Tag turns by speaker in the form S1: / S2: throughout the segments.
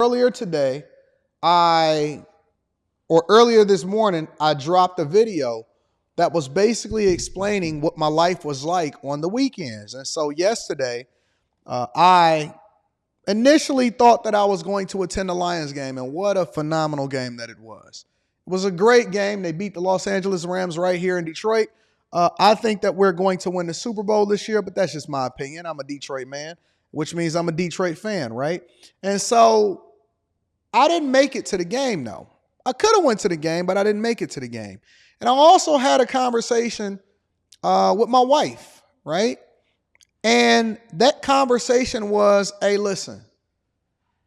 S1: Earlier today, earlier this morning, I dropped a video that was basically explaining what my life was like on the weekends. And so yesterday, I initially thought that I was going to attend the Lions game, and what a phenomenal game that it was. It was a great game. They beat the Los Angeles Rams right here in Detroit. I think that we're going to win the Super Bowl this year, but that's just my opinion. I'm a Detroit man, which means I'm a Detroit fan, right? And so I didn't make it to the game, though. I could have went to the game, but I didn't make it to the game. And I also had a conversation with my wife, right? And that conversation was, hey, listen,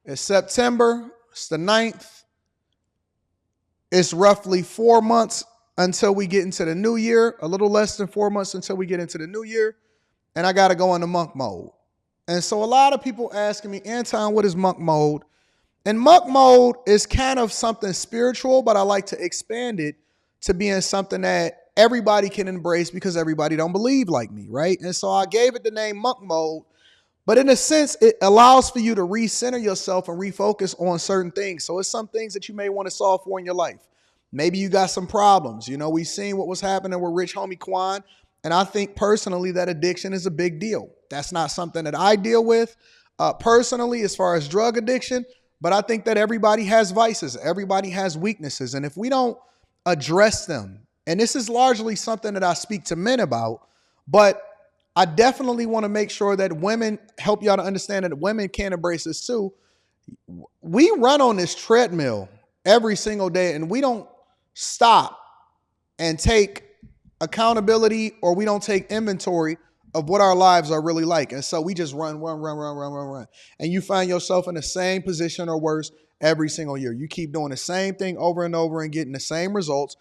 S1: it's September, it's the 9th. It's roughly 4 months until we get into the new year, a little less than 4 months until we get into the new year. And I got to go into monk mode. And so a lot of people asking me, Anton, what is monk mode? And monk mode is kind of something spiritual, but I like to expand it to being something that everybody can embrace because everybody don't believe like me, right? And so I gave it the name monk mode, but in a sense, it allows for you to recenter yourself and refocus on certain things. So it's some things that you may want to solve for in your life. Maybe you got some problems. You know, we've seen what was happening with Rich Homie Quan, and I think personally that addiction is a big deal. That's not something that I deal with personally as far as drug addiction. But I think that everybody has vices. Everybody has weaknesses. And if we don't address them, and this is largely something that I speak to men about, but I definitely want to make sure that women help y'all to understand that women can embrace this too. We run on this treadmill every single day and we don't stop and take accountability, or we don't take inventory of what our lives are really like. And so we just run. And you find yourself in the same position or worse every single year. You keep doing the same thing over and over and getting the same results.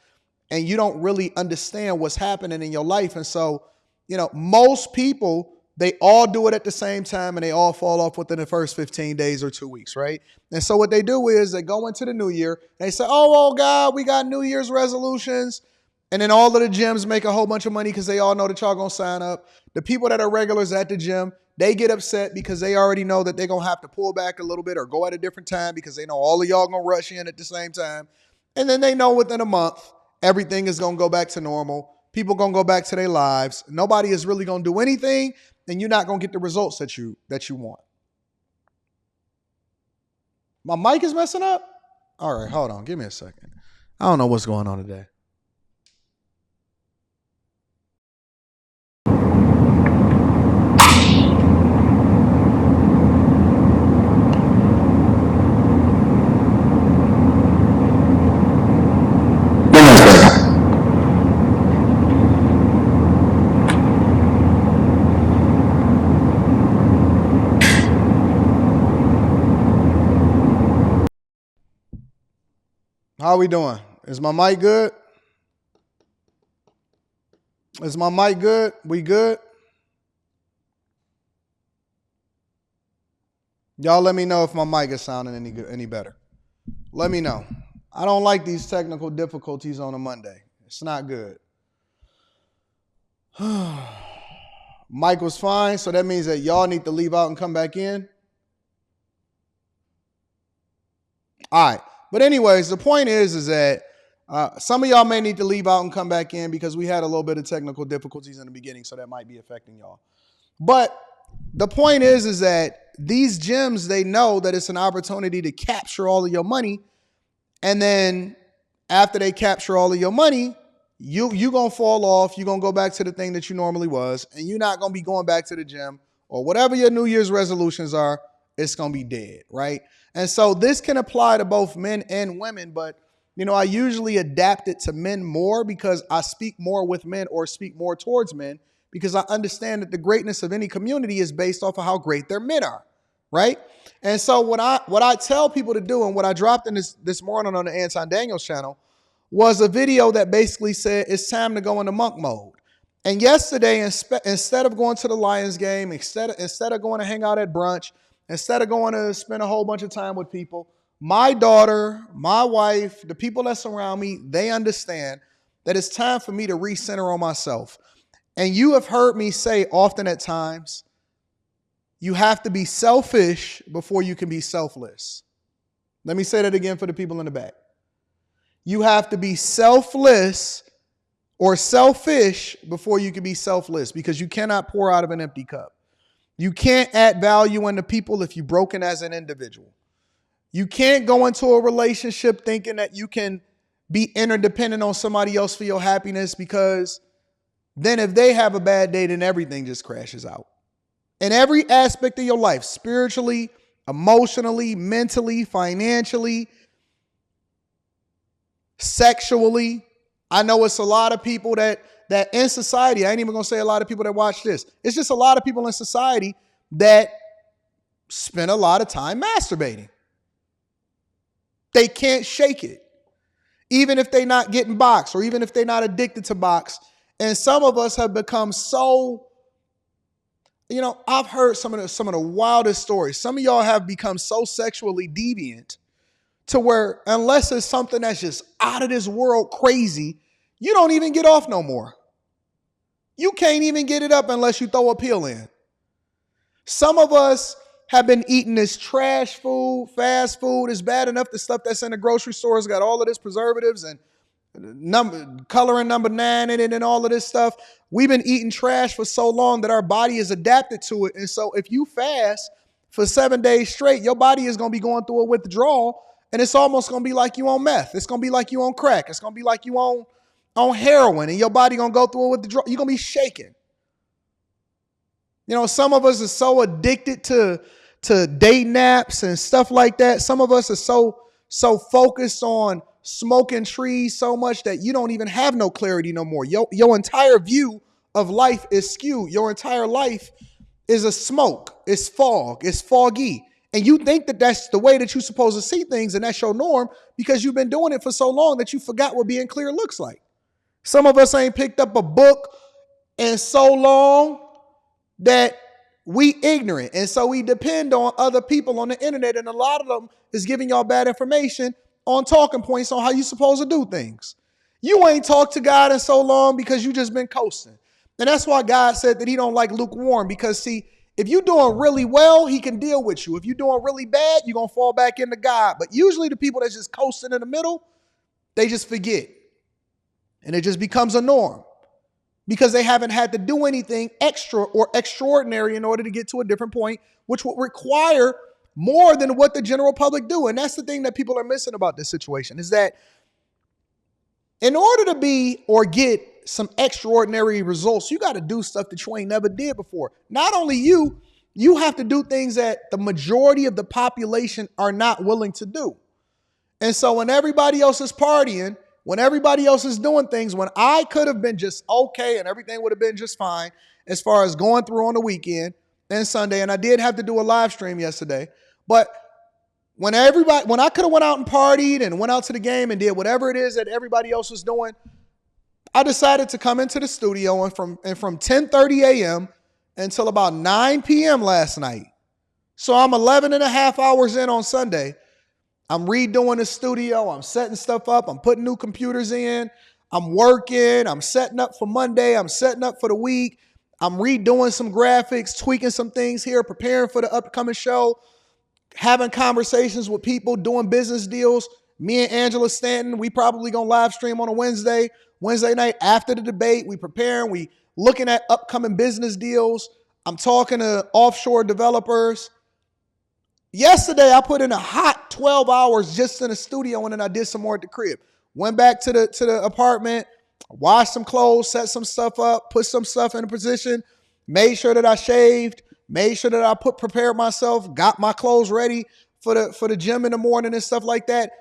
S1: And you don't really understand what's happening in your life. And so, you know, most people, they all do it at the same time and they all fall off within the first 15 days or 2 weeks, right? And so what they do is they go into the new year. They say, oh God, we got New Year's resolutions. And then all of the gyms make a whole bunch of money because they all know that y'all going to sign up. The people that are regulars at the gym, they get upset because they already know that they're going to have to pull back a little bit or go at a different time because they know all of y'all going to rush in at the same time. And then they know within a month, everything is going to go back to normal. People going to go back to their lives. Nobody is really going to do anything, and you're not going to get the results that you want. My mic is messing up? All right, hold on. Give me a second. I don't know what's going on today. How we doing? Is my mic good? Is my mic good? We good? Y'all let me know if my mic is sounding any better. Let me know. I don't like these technical difficulties on a Monday. It's not good. Mic was fine, so that means that y'all need to leave out and come back in. All right. But anyways, the point is that some of y'all may need to leave out and come back in because we had a little bit of technical difficulties in the beginning, so that might be affecting y'all. But the point is that these gyms, they know that it's an opportunity to capture all of your money. And then after they capture all of your money, you're going to fall off. You're going to go back to the thing that you normally was. And you're not going to be going back to the gym or whatever your New Year's resolutions are. It's going to be dead, right? And so this can apply to both men and women. But, you know, I usually adapt it to men more because I speak more with men or speak more towards men because I understand that the greatness of any community is based off of how great their men are, right? And so what I tell people to do and what I dropped in this morning on the Anton Daniels channel was a video that basically said it's time to go into monk mode. And yesterday, instead of going to the Lions game, instead of going to hang out at brunch, instead of going to spend a whole bunch of time with people, my daughter, my wife, the people that surround me, they understand that it's time for me to recenter on myself. And you have heard me say often at times, you have to be selfish before you can be selfless. Let me say that again for the people in the back. You have to be selfless or selfish before you can be selfless, because you cannot pour out of an empty cup. You can't add value into people if you're broken as an individual. You can't go into a relationship thinking that you can be interdependent on somebody else for your happiness, because then if they have a bad day, then everything just crashes out. In every aspect of your life, spiritually, emotionally, mentally, financially, sexually. I know it's a lot of people that in society, I ain't even going to say a lot of people that watch this. It's just a lot of people in society that spend a lot of time masturbating. They can't shake it. Even if they're not getting boxed, or even if they're not addicted to box. And some of us have become so, I've heard some of the wildest stories. Some of y'all have become so sexually deviant to where, unless it's something that's just out of this world crazy, you don't even get off no more. You can't even get it up unless you throw a pill in. Some of us have been eating this trash food, fast food. It's bad enough the stuff that's in the grocery stores got all of this preservatives and coloring number 9 in it and all of this stuff. We've been eating trash for so long that our body is adapted to it. And so if you fast for 7 days straight, your body is going to be going through a withdrawal, and it's almost going to be like you on meth. It's going to be like you on crack. It's going to be like you on heroin, and your body going to go through a withdrawal. You're going to be shaking. Some of us are so addicted to day naps and stuff like that. Some of us are so focused on smoking trees so much that you don't even have no clarity no more. Your entire view of life is skewed. Your entire life is a smoke. It's fog. It's foggy. And you think that that's the way that you're supposed to see things, and that's your norm because you've been doing it for so long that you forgot what being clear looks like. Some of us ain't picked up a book in so long that we ignorant. And so we depend on other people on the internet, and a lot of them is giving y'all bad information on talking points on how you supposed to do things. You ain't talked to God in so long because you just been coasting. And that's why God said that he don't like lukewarm, because see, if you're doing really well, he can deal with you. If you're doing really bad, you're going to fall back into God. But usually the people that's just coasting in the middle, they just forget. And it just becomes a norm because they haven't had to do anything extra or extraordinary in order to get to a different point, which would require more than what the general public do. And that's the thing that people are missing about this situation, is that in order to be or get some extraordinary results, you got to do stuff that you ain't never did before. Not only you have to do things that the majority of the population are not willing to do. And so when everybody else is partying, when everybody else is doing things, when I could have been just okay and everything would have been just fine as far as going through on the weekend and Sunday, and I did have to do a live stream yesterday, but when I could have went out and partied and went out to the game and did whatever it is that everybody else was doing, I decided to come into the studio, and from 10:30 a.m. until about 9 p.m. last night. So I'm 11 and a half hours in on Sunday. I'm redoing the studio. I'm setting stuff up. I'm putting new computers in. I'm working. I'm setting up for Monday. I'm setting up for the week. I'm redoing some graphics, tweaking some things here, preparing for the upcoming show, having conversations with people, doing business deals. Me and Angela Stanton, we probably going to live stream on a Wednesday night after the debate. We preparing. We looking at upcoming business deals. I'm talking to offshore developers. Yesterday, I put in a hot 12 hours just in the studio, and then I did some more at the crib. Went back to the apartment, washed some clothes, set some stuff up, put some stuff in a position, made sure that I shaved, made sure that I prepared myself, got my clothes ready for the gym in the morning and stuff like that.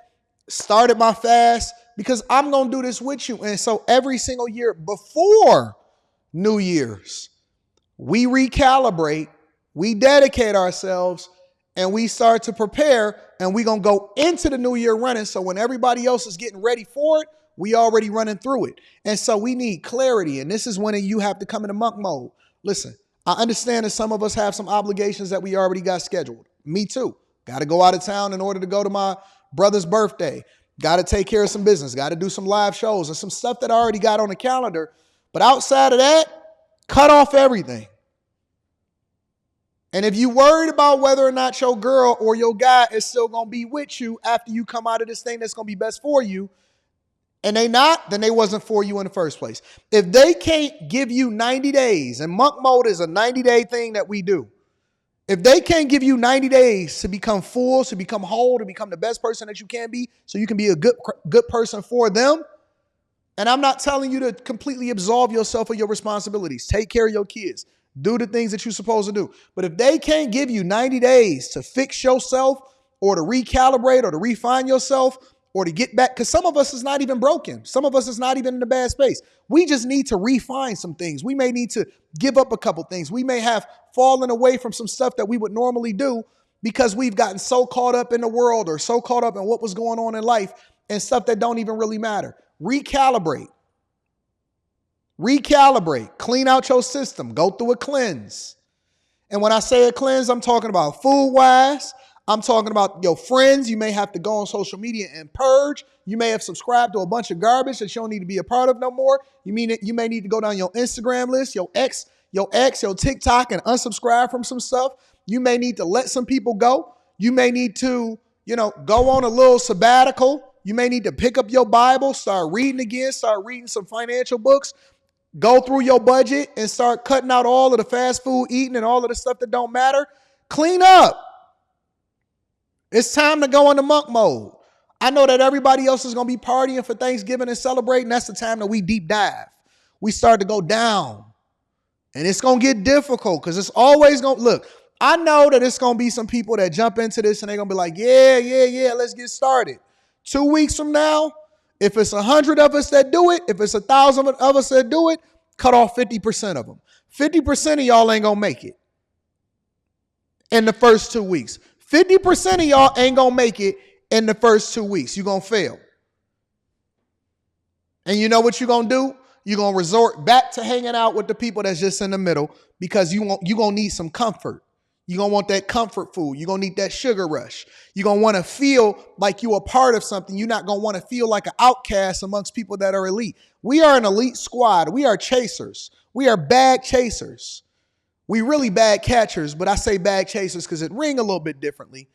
S1: Started my fast because I'm going to do this with you. And so every single year before New Year's, we recalibrate, we dedicate ourselves, and we start to prepare, and we're going to go into the new year running. So when everybody else is getting ready for it, we already running through it. And so we need clarity. And this is when you have to come into monk mode. Listen, I understand that some of us have some obligations that we already got scheduled. Me too. Got to go out of town in order to go to my brother's birthday. Got to take care of some business. Got to do some live shows and some stuff that I already got on the calendar. But outside of that, cut off everything. And if you worried about whether or not your girl or your guy is still going to be with you after you come out of this thing that's going to be best for you, and they not, then they wasn't for you in the first place. If they can't give you 90 days, and monk mode is a 90-day thing that we do. If they can't give you 90 days to become full, to become whole, to become the best person that you can be, so you can be a good person for them, and I'm not telling you to completely absolve yourself of your responsibilities. Take care of your kids. Do the things that you're supposed to do. But if they can't give you 90 days to fix yourself or to recalibrate or to refine yourself or to get back, because some of us is not even broken. Some of us is not even in a bad space. We just need to refine some things. We may need to give up a couple things. We may have fallen away from some stuff that we would normally do because we've gotten so caught up in the world or so caught up in what was going on in life and stuff that don't even really matter. Recalibrate. Clean out your system. Go through a cleanse. And when I say a cleanse, I'm talking about food-wise. I'm talking about your friends. You may have to go on social media and purge. You may have subscribed to a bunch of garbage that you don't need to be a part of no more. You may need to go down your Instagram list, your TikTok, and unsubscribe from some stuff. You may need to let some people go. You may need to, go on a little sabbatical. You may need to pick up your Bible, start reading again, start reading some financial books, go through your budget and start cutting out all of the fast food eating and all of the stuff that don't matter. Clean up. It's time to go into monk mode. I know that everybody else is going to be partying for Thanksgiving and celebrating. That's the time that we deep dive. We start to go down. And it's going to get difficult because it's always going to, look, I know that it's going to be some people that jump into this and they're going to be like, yeah, let's get started. 2 weeks from now, if it's 100 of us that do it, if it's 1,000 of us that do it, cut off 50% of them. 50% of y'all ain't going to make it in the first 2 weeks. 50% of y'all ain't going to make it in the first 2 weeks. You're going to fail. And you know what you're going to do? You're going to resort back to hanging out with the people that's just in the middle because you're going to need some comfort. You're going to want that comfort food. You're going to need that sugar rush. You're going to want to feel like you're a part of something. You're not going to want to feel like an outcast amongst people that are elite. We are an elite squad. We are chasers. We are bag chasers. We really bag catchers, but I say bag chasers because it ring a little bit differently.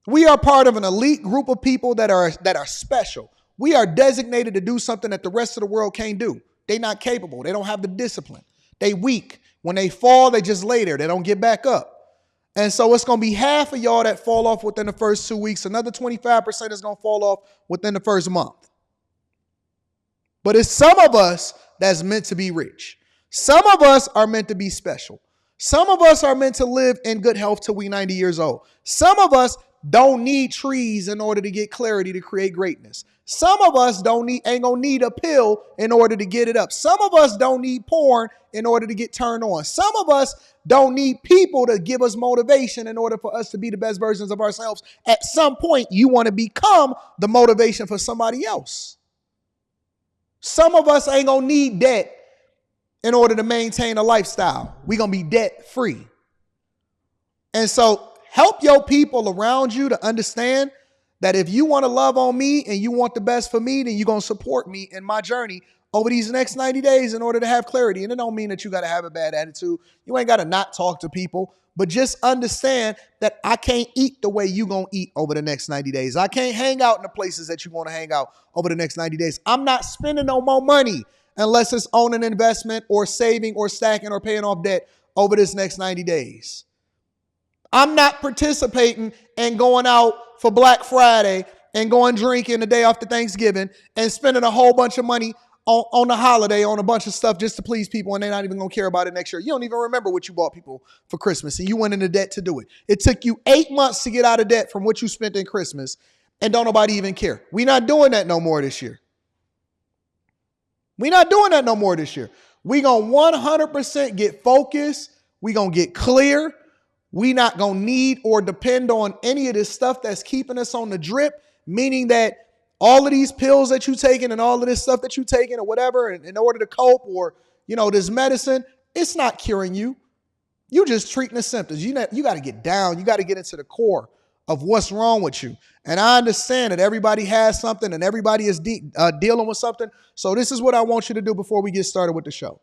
S1: We are part of an elite group of people that are special. We are designated to do something that the rest of the world can't do. They're not capable. They don't have the discipline. They weak. When they fall, they just lay there. They don't get back up. And so it's going to be half of y'all that fall off within the first 2 weeks. Another 25% is going to fall off within the first month. But it's some of us that's meant to be rich. Some of us are meant to be special. Some of us are meant to live in good health till we 90 years old. Some of us don't need trees in order to get clarity to create greatness. Some of us ain't gonna need a pill in order to get it up. Some of us don't need porn in order to get turned on. Some of us don't need people to give us motivation in order for us to be the best versions of ourselves. At some point, you want to become the motivation for somebody else. Some of us ain't gonna need debt in order to maintain a lifestyle. We're gonna be debt free. And so help your people around you to understand that if you want to love on me and you want the best for me, then you're going to support me in my journey over these next 90 days in order to have clarity. And it don't mean that you got to have a bad attitude. You ain't got to not talk to people, but just understand that I can't eat the way you going to eat over the next 90 days. I can't hang out in the places that you want to hang out over the next 90 days. I'm not spending no more money unless it's on an investment or saving or stacking or paying off debt over this next 90 days. I'm not participating and going out for Black Friday and going drinking the day after Thanksgiving and spending a whole bunch of money on the holiday on a bunch of stuff just to please people and they're not even going to care about it next year. You don't even remember what you bought people for Christmas and you went into debt to do it. It took you 8 months to get out of debt from what you spent in Christmas and don't nobody even care. We're not doing that no more this year. We're not doing that no more this year. We're going to 100% get focused. We're going to get clear. We not going to need or depend on any of this stuff that's keeping us on the drip, meaning that all of these pills that you taking and all of this stuff that you taking or whatever in order to cope or, this medicine, it's not curing you. You just treating the symptoms. You got to get down. You got to get into the core of what's wrong with you. And I understand that everybody has something and everybody is dealing with something. So this is what I want you to do before we get started with the show.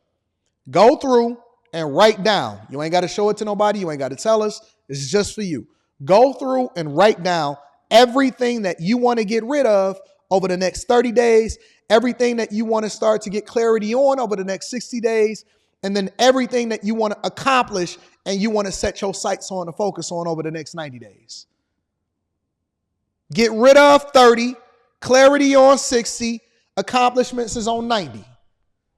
S1: Go through and write down. You ain't got to show it to nobody. You ain't got to tell us. This is just for you. Go through and write down everything that you want to get rid of over the next 30 days, everything that you want to start to get clarity on over the next 60 days, and then everything that you want to accomplish and you want to set your sights on and focus on over the next 90 days. Get rid of 30, clarity on 60, accomplishments is on 90.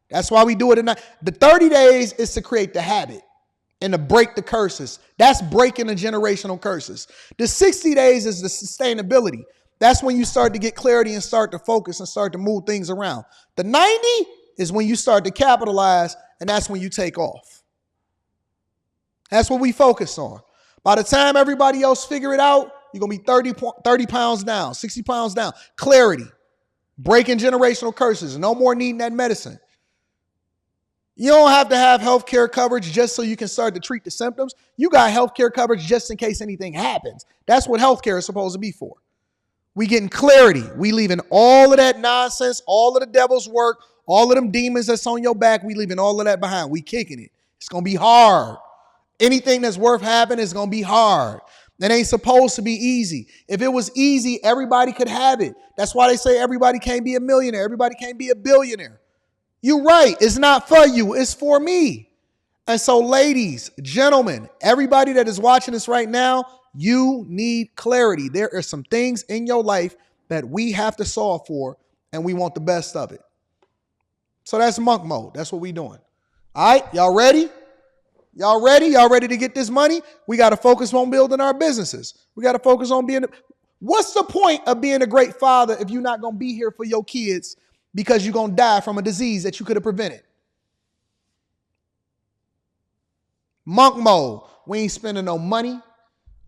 S1: That's why we do it at night. The 30 days is to create the habit and to break the curses. That's breaking the generational curses. The 60 days is the sustainability. That's when you start to get clarity and start to focus and start to move things around. The 90 is when you start to capitalize, and that's when you take off. That's what we focus on. By the time everybody else figure it out, you're going to be 30 pounds down, 60 pounds down. Clarity. Breaking generational curses. No more needing that medicine. You don't have to have healthcare coverage just so you can start to treat the symptoms. You got healthcare coverage just in case anything happens. That's what healthcare is supposed to be for. We getting clarity. We leaving all of that nonsense, all of the devil's work, all of them demons that's on your back. We leaving all of that behind. We kicking it. It's going to be hard. Anything that's worth having is going to be hard. It ain't supposed to be easy. If it was easy, everybody could have it. That's why they say everybody can't be a millionaire. Everybody can't be a billionaire. You're right. It's not for you. It's for me. And so, ladies, gentlemen, everybody that is watching this right now, you need clarity. There are some things in your life that we have to solve for, and we want the best of it. So that's monk mode. That's what we're doing. All right, y'all ready? Y'all ready? Y'all ready to get this money? We got to focus on building our businesses. We got to focus on being. What's the point of being a great father if you're not going to be here for your kids because you're going to die from a disease that you could have prevented? Monk mode. We ain't spending no money.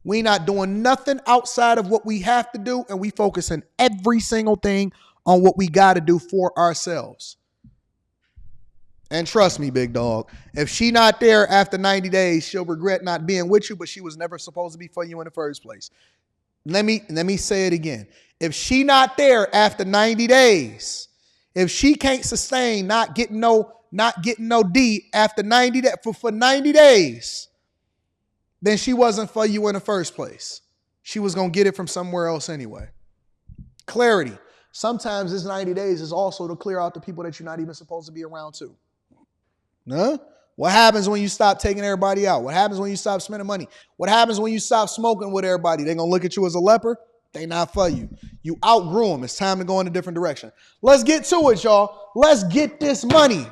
S1: We not doing nothing outside of what we have to do, and we focusing every single thing on what we got to do for ourselves. And trust me, big dog, if she not there after 90 days, she'll regret not being with you, but she was never supposed to be for you in the first place. Let me say it again. If she not there after 90 days, if she can't sustain not getting no D after 90 days for 90 days, then she wasn't for you in the first place. She was going to get it from somewhere else anyway. Clarity. Sometimes this 90 days is also to clear out the people that you're not even supposed to be around too. Huh? What happens when you stop taking everybody out? What happens when you stop spending money? What happens when you stop smoking with everybody? They're going to look at you as a leper? They not for you. You outgrew them. It's time to go in a different direction. Let's get to it, y'all. Let's get this money.